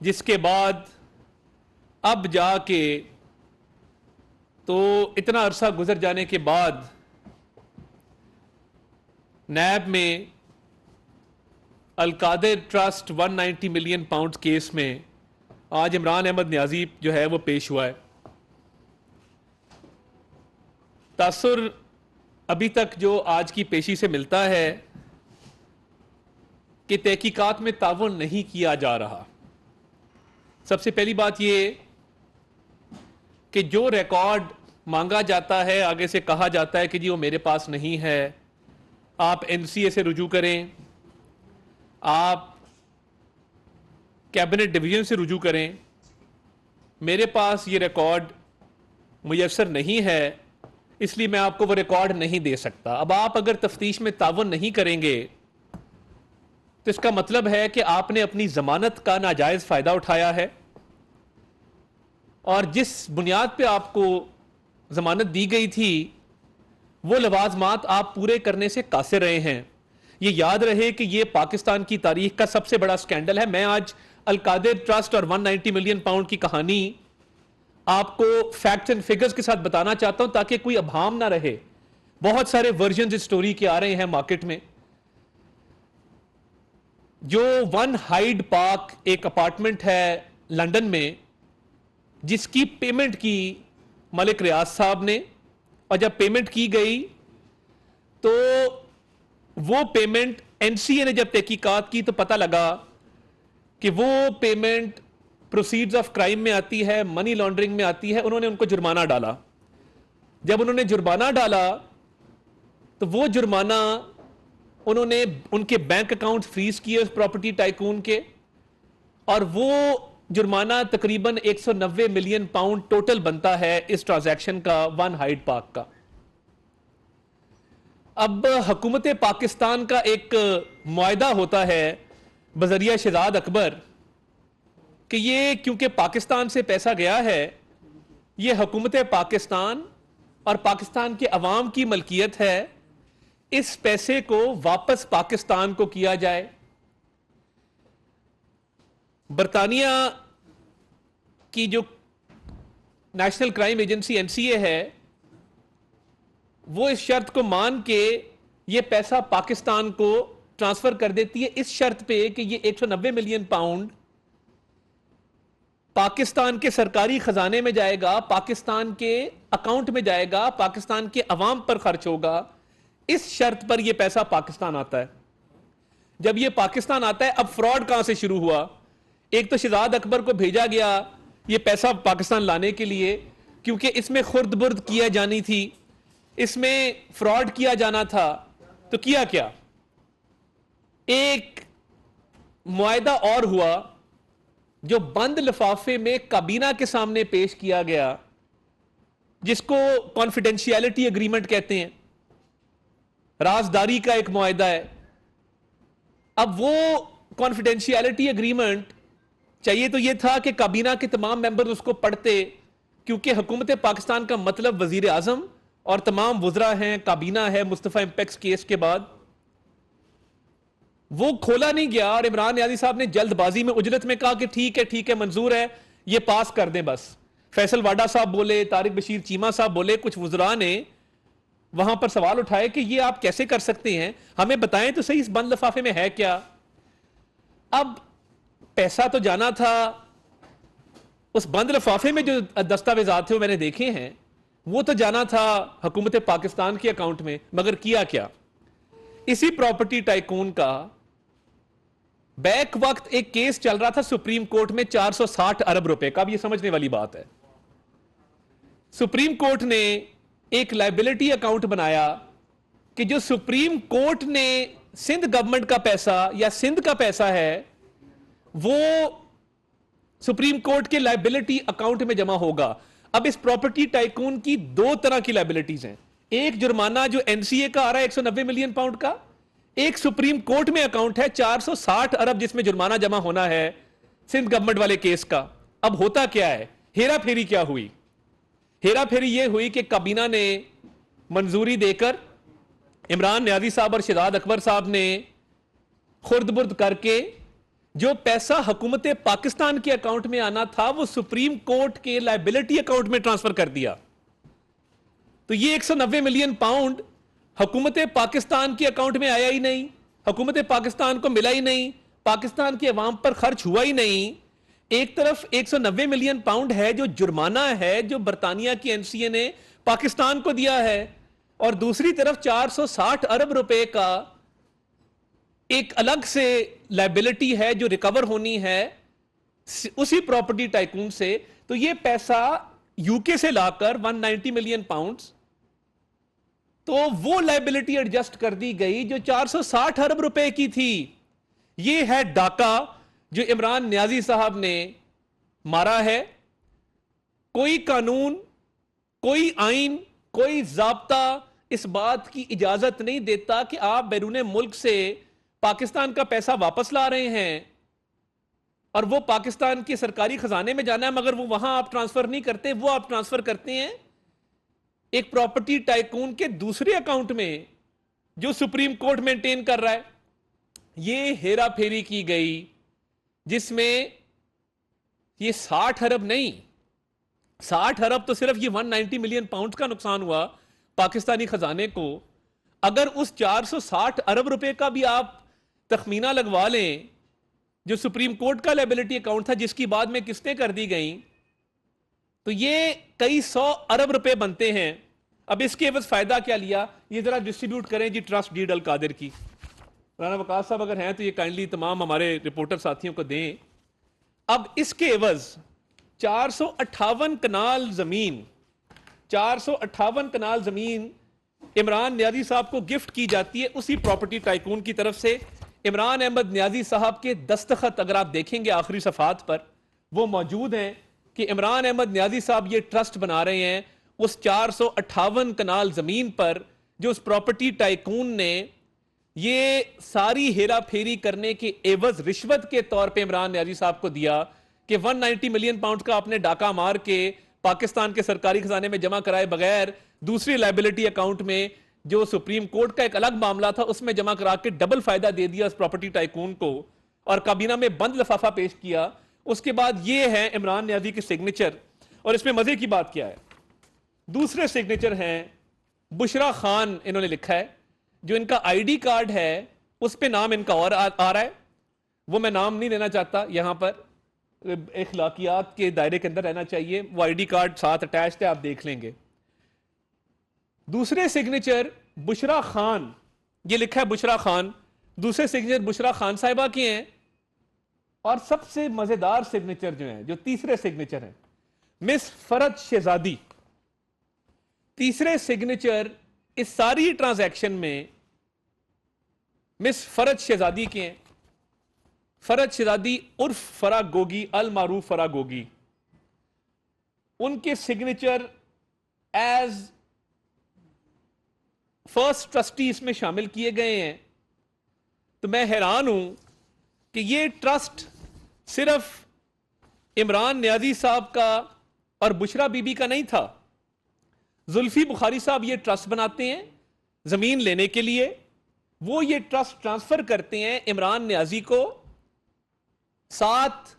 जिसके बाद अब जाके तो इतना अरसा गुजर जाने के बाद नैब में Al-Qadir trust 190 million pound case में आज इमरान अहमद न्याजी जो है वो पेश हुआ है। तासुर अभी तक जो आज की पेशी से मिलता है कि तहकीकात में ताउन नहीं किया जा रहा। सबसे पहली बात यह कि जो रिकॉर्ड मांगा जाता है, आगे से कहा जाता है कि जी वो मेरे पास नहीं है, आप एनसीए से रुजू करें, आप कैबिनेट डिवीजन से रुजू करें, मेरे पास ये रिकॉर्ड मुयस्सर नहीं है, इसलिए मैं आपको वो रिकॉर्ड नहीं दे सकता। अब आप अगर तफ्तीश में ताउन नहीं करेंगे तो इसका मतलब है कि आपने अपनी जमानत का नाजायज फायदा उठाया है और जिस बुनियाद पे आपको जमानत दी गई थी वो लवाजमात आप पूरे करने से कासिर रहे हैं। ये याद रहे कि ये पाकिस्तान की तारीख का सबसे बड़ा स्कैंडल है। मैं आज अलकादिर ट्रस्ट और 190 मिलियन पाउंड की कहानी आपको फैक्ट्स एंड फिगर्स के साथ बताना चाहता हूं ताकि कोई अभाम ना रहे। बहुत सारे वर्जन इस स्टोरी के आ रहे हैं मार्केट में। जो वन हाइड पार्क एक अपार्टमेंट है लंदन में, जिसकी पेमेंट की मलिक रियाज साहब ने, और जब पेमेंट की गई तो वो पेमेंट एनसीए ने जब तहकीकात की तो पता लगा कि वो पेमेंट प्रोसीड्स ऑफ क्राइम में आती है, मनी लॉन्ड्रिंग में आती है। उन्होंने उनको जुर्माना डाला। जब उन्होंने जुर्माना डाला तो वो जुर्माना उन्होंने उनके बैंक अकाउंट फ्रीज किए उस प्रॉपर्टी टाइकून के, और वो जुर्माना तकरीबन 190 मिलियन पाउंड टोटल बनता है इस ट्रांजैक्शन का, वन हाइड पार्क का। अब हुकूमत पाकिस्तान का एक मुआहदा होता है बजरिया शहजाद अकबर कि ये क्योंकि पाकिस्तान से पैसा गया है, ये हुकूमत पाकिस्तान और पाकिस्तान के अवाम की मलकियत है, इस पैसे को वापस पाकिस्तान को किया जाए। बरतानिया की जो नेशनल क्राइम एजेंसी एनसीए है वो इस शर्त को मान के ये पैसा पाकिस्तान को ट्रांसफर कर देती है, इस शर्त पे कि ये 190 मिलियन पाउंड पाकिस्तान के सरकारी खजाने में जाएगा, पाकिस्तान के अकाउंट में जाएगा, पाकिस्तान के अवाम पर खर्च होगा। इस शर्त पर यह पैसा पाकिस्तान आता है। जब यह पाकिस्तान आता है, अब फ्रॉड कहां से शुरू हुआ? एक तो शहजाद अकबर को भेजा गया यह पैसा पाकिस्तान लाने के लिए, क्योंकि इसमें खुर्द-बुर्द किया जानी थी, इसमें फ्रॉड किया जाना था। तो किया क्या? एक मुआहदा और हुआ जो बंद लिफाफे में काबीना के सामने पेश किया गया, जिसको कॉन्फिडेंशियलिटी एग्रीमेंट कहते हैं, राजदारी का एक मुआहदा है। अब वो कॉन्फिडेंशियलिटी एग्रीमेंट चाहिए तो ये था कि काबीना के तमाम मेंबर उसको पढ़ते, क्योंकि हुकूमत पाकिस्तान का मतलब वजीर आजम और तमाम वुज़रा हैं, काबीना है मुस्तफ़ा इंपेक्स केस के बाद। वो खोला नहीं गया और इमरान न्याजी साहब ने जल्दबाजी में उजरत में कहा कि ठीक है मंजूर है, ये पास कर दें बस। फैसल वाडा साहब बोले, तारिक बशीर चीमा साहब बोले, कुछ वुज़रा ने वहां पर सवाल उठाए कि ये आप कैसे कर सकते हैं, हमें बताएं तो सही इस बंद लिफाफे में है क्या। अब पैसा तो जाना था, उस बंद लिफाफे में जो दस्तावेजात थे वो मैंने देखे हैं, वो तो जाना था हुकूमत पाकिस्तान के अकाउंट में, मगर किया क्या? इसी प्रॉपर्टी टाइकून का बैक वक्त एक केस चल रहा था सुप्रीम कोर्ट में 460 अरब रुपए का। अब ये समझने वाली बात है, सुप्रीम कोर्ट ने एक लायबिलिटी अकाउंट बनाया कि जो सुप्रीम कोर्ट ने सिंध गवर्नमेंट का पैसा या सिंध का पैसा है वो सुप्रीम कोर्ट के लायबिलिटी अकाउंट में जमा होगा। अब इस प्रॉपर्टी टाइकून की दो तरह की लायबिलिटीज हैं, एक जुर्माना जो एनसीए का आ रहा है 190 मिलियन पाउंड का, एक सुप्रीम कोर्ट में अकाउंट है 460 अरब जिसमें जुर्माना जमा होना है सिंध गवर्नमेंट वाले केस का। अब होता क्या है, हेरा फेरी क्या हुई? हेरा फेरी यह हुई कि काबीना ने मंजूरी देकर इमरान न्याजी साहब और शहजाद अकबर साहब ने खुर्द-बुर्द करके जो पैसा हुकूमत पाकिस्तान के अकाउंट में आना था वो सुप्रीम कोर्ट के लायबिलिटी अकाउंट में ट्रांसफर कर दिया। तो ये 190 मिलियन पाउंड हुकूमत पाकिस्तान के अकाउंट में आया ही नहीं, हुकूमत पाकिस्तान को मिला ही नहीं, पाकिस्तान की अवाम पर खर्च हुआ ही नहीं। एक तरफ 190 मिलियन पाउंड है जो जुर्माना है जो बरतानिया की एनसीए ने पाकिस्तान को दिया है, और दूसरी तरफ 460 अरब रुपए का एक अलग से लायबिलिटी है जो रिकवर होनी है उसी प्रॉपर्टी टाइकून से। तो ये पैसा यूके से लाकर 190 मिलियन पाउंड्स, तो वो लायबिलिटी एडजस्ट कर दी गई जो 460 अरब रुपए की थी। ये है डाका जो इमरान नियाजी साहब ने मारा है। कोई कानून, कोई आइन, कोई जाब्ता इस बात की इजाजत नहीं देता कि आप बैरून मुल्क से पाकिस्तान का पैसा वापस ला रहे हैं और वो पाकिस्तान के सरकारी खजाने में जाना है, मगर वो वहां आप ट्रांसफर नहीं करते, वो आप ट्रांसफर करते हैं एक प्रॉपर्टी टाइकून के दूसरे अकाउंट में जो सुप्रीम कोर्ट मेंटेन कर रहा है। ये हेरा फेरी की गई जिसमें ये 60 अरब नहीं, 60 अरब तो सिर्फ ये 190 मिलियन पाउंड का नुकसान हुआ पाकिस्तानी खजाने को। अगर उस 460 अरब रुपए का भी आप तखमीना लगवा लें जो सुप्रीम कोर्ट का लायबिलिटी अकाउंट था जिसकी बाद में किस्तें कर दी गई, तो ये कई 100 अरब रुपए बनते हैं। अब इसके एवज फायदा क्या लिया, ये जरा डिस्ट्रीब्यूट करें जी ट्रस्ट डीड अल कादिर की। राना वकास साहब अगर हैं तो ये काइंडली तमाम हमारे रिपोर्टर साथियों को दें। अब इसके एवज 458 कनाल जमीन, 458 कनाल जमीन इमरान नियाजी साहब को गिफ्ट की जाती है उसी प्रॉपर्टी टाइकून की तरफ से। इमरान अहमद नियाजी साहब के दस्तखत अगर आप देखेंगे आखिरी सफात पर वो मौजूद हैं कि इमरान अहमद नियाजी साहब ये ट्रस्ट बना रहे हैं उस 458 कनाल जमीन पर जो उस प्रॉपर्टी टाइकून ने ये सारी हेरा फेरी करने के एवज रिश्वत के तौर पे इमरान नियाजी साहब को दिया कि 190 मिलियन पाउंड का आपने डाका मार के पाकिस्तान के सरकारी खजाने में जमा कराए बगैर दूसरी लायबिलिटी अकाउंट में जो सुप्रीम कोर्ट का एक अलग मामला था उसमें जमा करा के डबल फायदा दे दिया उस प्रॉपर्टी टाइकून को और काबीना में बंद लिफाफा पेश किया। उसके बाद ये है इमरान नियाजी की सिग्नेचर, और इसमें मजे की बात क्या है, दूसरे सिग्नेचर हैं बुशरा खान इन्होंने लिखा है, जो इनका आईडी कार्ड है उस पे नाम इनका और आ रहा है, वो मैं नाम नहीं लेना चाहता यहां पर, इखलाकियात के दायरे के अंदर रहना चाहिए, वो आईडी कार्ड साथ अटैच्ड है, आप देख लेंगे। दूसरे सिग्नेचर बुशरा खान, ये लिखा है बुशरा खान, दूसरे सिग्नेचर बुशरा खान साहिबा के हैं, और सबसे मजेदार सिग्नेचर जो है, जो तीसरे सिग्नेचर है, मिस फरद शहजादी। तीसरे सिग्नेचर इस सारी ट्रांजैक्शन में मिस फरद शहजादी के हैं, फरद शहजादी उर्फ फरा गोगी, अल मारूफ फरा गोगी। उनके सिग्नेचर एज फर्स्ट ट्रस्टी इसमें शामिल किए गए हैं। तो मैं हैरान हूं कि ये ट्रस्ट सिर्फ इमरान नियाजी साहब का और बुशरा बीबी का नहीं था। जुल्फी बुखारी साहब ये ट्रस्ट बनाते हैं जमीन लेने के लिए, वो ये ट्रस्ट ट्रांसफर करते हैं इमरान नियाजी को, साथ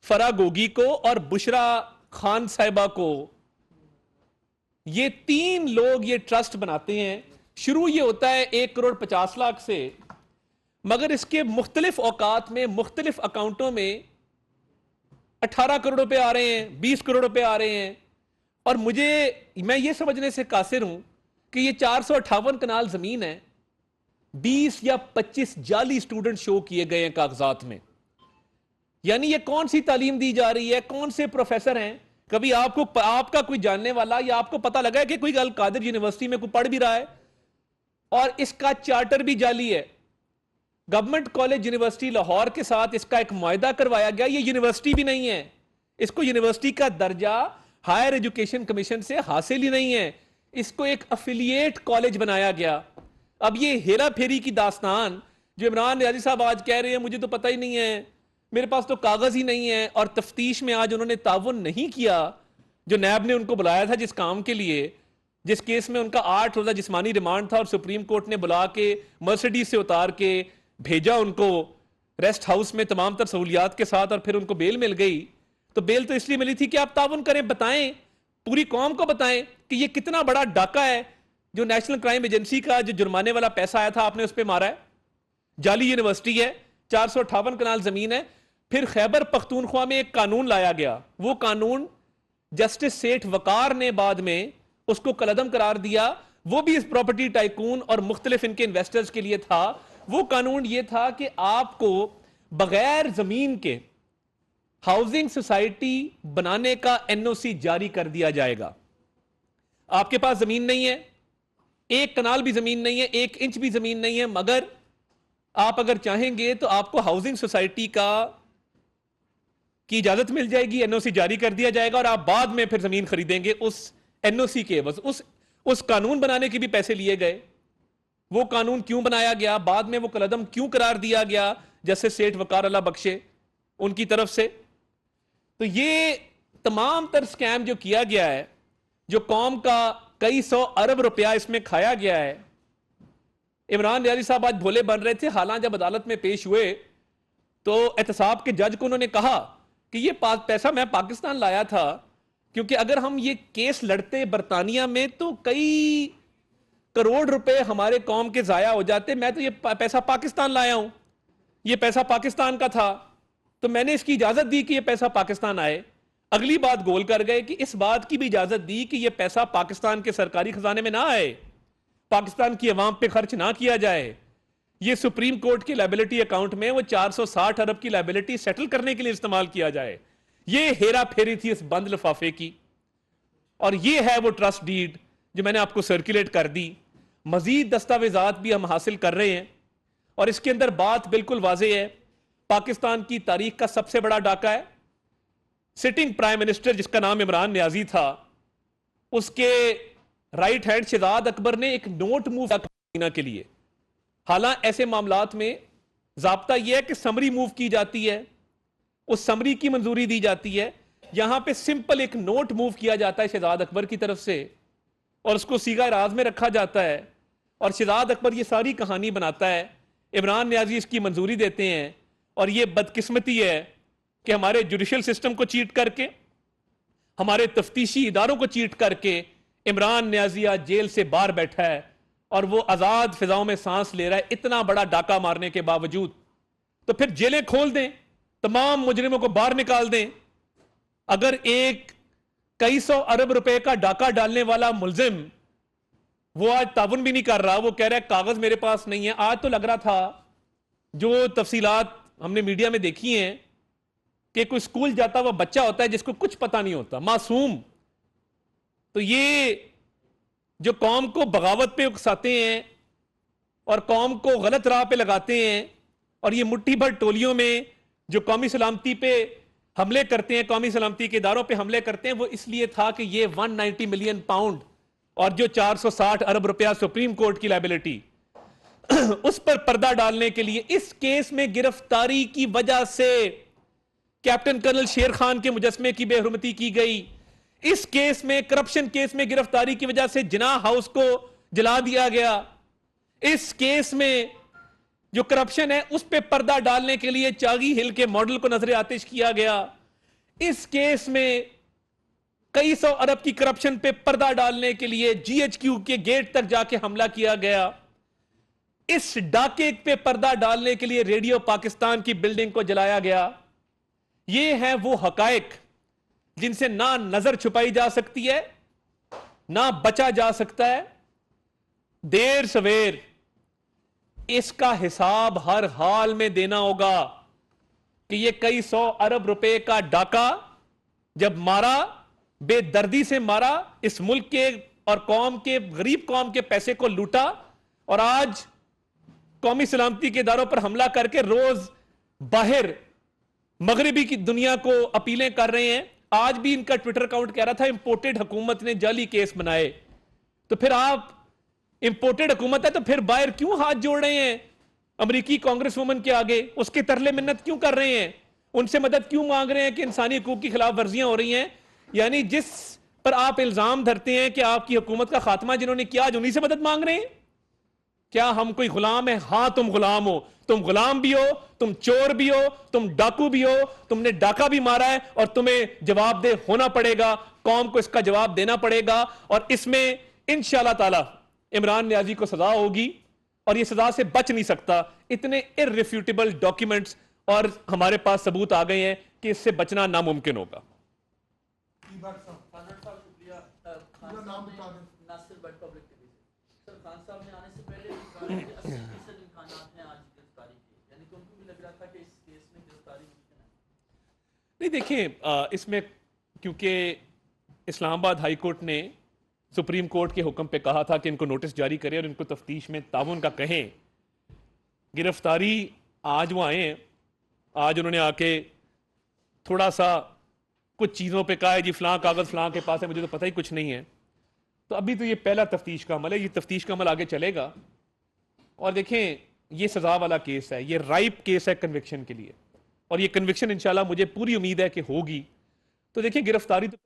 फरा गोगी को और बुशरा खान साहिबा को। ये तीन लोग ये ट्रस्ट बनाते हैं। शुरू ये होता है 1,50,00,000 से, मगर इसके मुख्तलिफ औकात में मुख्तलिफ अकाउंटों में 18 करोड़ रुपए आ रहे हैं, 20 करोड़ रुपए आ रहे हैं। और मैं ये समझने से कासिर हूं कि ये 458 कनाल जमीन है, 20 या 25 जाली स्टूडेंट शो किए गए हैं कागजात में। यानी ये कौन सी तालीम दी जा रही है, कौन से प्रोफेसर हैं? कभी आपका कोई जानने वाला या आपको पता लगा है कि कोई अल कादिर यूनिवर्सिटी में कोई पढ़ भी रहा है और इसका चार्टर भी जाली है? गवर्नमेंट कॉलेज यूनिवर्सिटी लाहौर के साथ इसका एक मुआहदा करवाया गया, ये यूनिवर्सिटी भी नहीं है, इसको यूनिवर्सिटी का दर्जा हायर एजुकेशन कमीशन से हासिल ही नहीं है, इसको एक अफिलिएट कॉलेज बनाया गया। अब ये हेरा फेरी की दास्तान जो इमरान नियाजी साहब आज कह रहे हैं मुझे तो पता ही नहीं है, मेरे पास तो कागज ही नहीं है, और तफ्तीश में आज उन्होंने ताउन नहीं किया जो नैब ने उनको बुलाया था जिस काम के लिए, जिस केस में उनका 8 रोजा जिस्मानी रिमांड था और सुप्रीम कोर्ट ने बुला के मर्सिडीज से उतार के भेजा उनको रेस्ट हाउस में तमाम तर सहूलियात के साथ, और फिर उनको बेल मिल गई। तो बेल तो इसलिए मिली थी कि आप ताउन करें, बताएं, पूरी कौम को बताएं कि ये कितना बड़ा डाका है जो नेशनल क्राइम एजेंसी का जो जुर्माने वाला पैसा आया था आपने उस पर मारा है। जाली यूनिवर्सिटी है, 458 कनाल जमीन है। फिर खैबर पख्तूनख्वा में एक कानून लाया गया, वो कानून जस्टिस सेठ वकार ने बाद में उसको कलअदम करार दिया। वो भी इस प्रॉपर्टी टाइकून और मुख्तलिफ इनके इन्वेस्टर्स के लिए था। वो कानून ये था कि आपको बगैर जमीन के हाउसिंग सोसाइटी बनाने का एनओसी जारी कर दिया जाएगा। आपके पास जमीन नहीं है, 1 कनाल भी जमीन नहीं है, 1 इंच भी जमीन नहीं है, मगर आप अगर चाहेंगे तो आपको हाउसिंग सोसाइटी की इजाजत मिल जाएगी, एनओसी जारी कर दिया जाएगा, और आप बाद में फिर जमीन खरीदेंगे उस एनओसी के बस। उस कानून बनाने के भी पैसे लिए गए। वो कानून क्यों बनाया गया, बाद में वो कलअदम क्यों करार दिया गया जैसे सेठ वकार अल्लाह बख्शे उनकी तरफ से। तो ये तमाम तर स्कैम जो किया गया है, जो कौम का कई 100 अरब रुपया इसमें खाया गया है। इमरान नियाज़ी साहब आज भोले बन रहे थे, हालांकि जब अदालत में पेश हुए तो एहतसाब के जज को उन्होंने कहा कि ये पैसा मैं पाकिस्तान लाया था, क्योंकि अगर हम ये केस लड़ते बरतानिया में तो कई करोड़ रुपए हमारे कौम के जाया हो जाते। मैं तो ये पैसा पाकिस्तान लाया हूं, ये पैसा पाकिस्तान का था, तो मैंने इसकी इजाजत दी कि ये पैसा पाकिस्तान आए। अगली बात गोल कर गए कि इस बात की भी इजाजत दी कि ये पैसा पाकिस्तान के सरकारी खजाने में ना आए, पाकिस्तान की अवाम पे खर्च ना किया जाए। ये सुप्रीम कोर्ट की लायबिलिटी अकाउंट में वो 460 अरब की लायबिलिटी सेटल करने के लिए इस्तेमाल किया जाए। ये हेरा फेरी थी इस बंद लिफाफे की, और ये है वो ट्रस्ट डीड जो मैंने आपको सर्कुलेट कर दी। मजीद दस्तावेजात भी हम हासिल कर रहे हैं, और इसके अंदर बात बिल्कुल वाज़ेह है। पाकिस्तान की तारीख का सबसे बड़ा डाका है। सिटिंग प्राइम मिनिस्टर जिसका नाम इमरान नियाजी था, उसके राइट हैंड शहजाद अकबर ने एक नोट मूव किया के लिए। हालांकि ऐसे मामलात में ज़ाब्ता यह है कि समरी मूव की जाती है, उस समरी की मंजूरी दी जाती है। यहां पे सिंपल एक नोट मूव किया जाता है शहजाद अकबर की तरफ से, और उसको सीगा राज में रखा जाता है, और शहजाद अकबर ये सारी कहानी बनाता है। इमरान नियाजी इसकी मंजूरी देते हैं, और ये बदकिस्मती है कि हमारे जुडिशल सिस्टम को चीट करके, हमारे तफ्तीशी इदारों को चीट करके इमरान नियाजी आज जेल से बाहर बैठा है, और वो आजाद फिजाओं में सांस ले रहा है, इतना बड़ा डाका मारने के बावजूद। तो फिर जेलें खोल दें, तमाम मुजरिमों को बाहर निकाल दें। अगर एक कई 100 अरब रुपए का डाका डालने वाला मुलजिम वो आज ताउन भी नहीं कर रहा, वो कह रहा है कागज मेरे पास नहीं है। आज तो लग रहा था, जो तफसीलात हमने मीडिया में देखी हैं, कि कोई स्कूल जाता हुआ बच्चा होता है जिसको कुछ पता नहीं होता, मासूम। तो ये जो कौम को बगावत पे उकसाते हैं और कौम को गलत राह पे लगाते हैं, और ये मुट्ठी भर टोलियों में जो कौमी सलामती पे हमले करते हैं, कौमी सलामती के इदारों पे हमले करते हैं, वो इसलिए था कि ये 190 मिलियन पाउंड और जो 460 अरब रुपया सुप्रीम कोर्ट की लायबिलिटी उस पर पर्दा डालने के लिए इस केस में गिरफ्तारी की वजह से कैप्टन कर्नल शेर खान के मुजस्मे की बेहुरमती की गई। इस केस में, करप्शन केस में गिरफ्तारी की वजह से जिना हाउस को जला दिया गया। इस केस में जो करप्शन है उस पे पर्दा डालने के लिए चागी हिल के मॉडल को नजर आतिश किया गया। इस केस में कई 100 अरब की करप्शन पे पर्दा डालने के लिए जीएचक्यू के गेट तक जाके हमला किया गया। इस डाके पे पर्दा डालने के लिए रेडियो पाकिस्तान की बिल्डिंग को जलाया गया। ये है वो हकायक जिनसे ना नजर छुपाई जा सकती है, ना बचा जा सकता है। देर सवेर इसका हिसाब हर हाल में देना होगा कि ये कई 100 अरब रुपए का डाका जब मारा, बेदर्दी से मारा, इस मुल्क के और कौम के, गरीब कौम के पैसे को लूटा, और आज कौमी सलामती के इदारों पर हमला करके रोज बाहर मगरबी की दुनिया को अपीलें कर रहे हैं। आज भी इनका ट्विटर अकाउंट कह रहा था इंपोर्टेड हुकूमत ने जाली केस बनाए। तो फिर आप इंपोर्टेड हुकूमत है तो फिर बाहर क्यों हाथ जोड़ रहे हैं अमेरिकी कांग्रेस वुमन के आगे? उसके तरले मिन्नत क्यों कर रहे हैं? उनसे मदद क्यों मांग रहे हैं कि इंसानी हकूक की खिलाफ वर्जियां हो रही हैं? यानी जिस पर आप इल्जाम धरते हैं कि आपकी हुकूमत का खात्मा जिन्होंने किया, आज उन्हीं से मदद मांग रहे हैं। क्या हम कोई गुलाम है? हां तुम गुलाम हो, तुम गुलाम भी हो, तुम चोर भी हो, तुम डाकू भी हो, तुमने डाका भी मारा है और तुम्हें जवाबदेह होना पड़ेगा, कौम को इसका जवाब देना पड़ेगा। और इसमें इंशाअल्लाह ताला इमरान नियाजी को सजा होगी और यह सजा से बच नहीं सकता। इतने इररिफ्यूटेबल डॉक्यूमेंट्स और हमारे पास सबूत आ गए हैं कि इससे बचना नामुमकिन होगा। नहीं देखें, इसमें क्योंकि इस्लामाबाद हाई कोर्ट ने सुप्रीम कोर्ट के हुक्म पे कहा था कि इनको नोटिस जारी करें और इनको तफ्तीश में ताउन का कहें। गिरफ्तारी आज वो आए हैं, आज उन्होंने आके थोड़ा सा कुछ चीज़ों पे कहा है जी फलां कागज़ फलां के पास है, मुझे तो पता ही कुछ नहीं है। तो अभी तो ये पहला तफ्तीश का अमल है, ये तफ्तीश का अमल आगे चलेगा। और देखें, ये सजा वाला केस है, ये राइप केस है कन्विक्शन के लिए, और ये कन्विक्शन इंशाल्लाह मुझे पूरी उम्मीद है कि होगी। तो देखिए गिरफ्तारी तो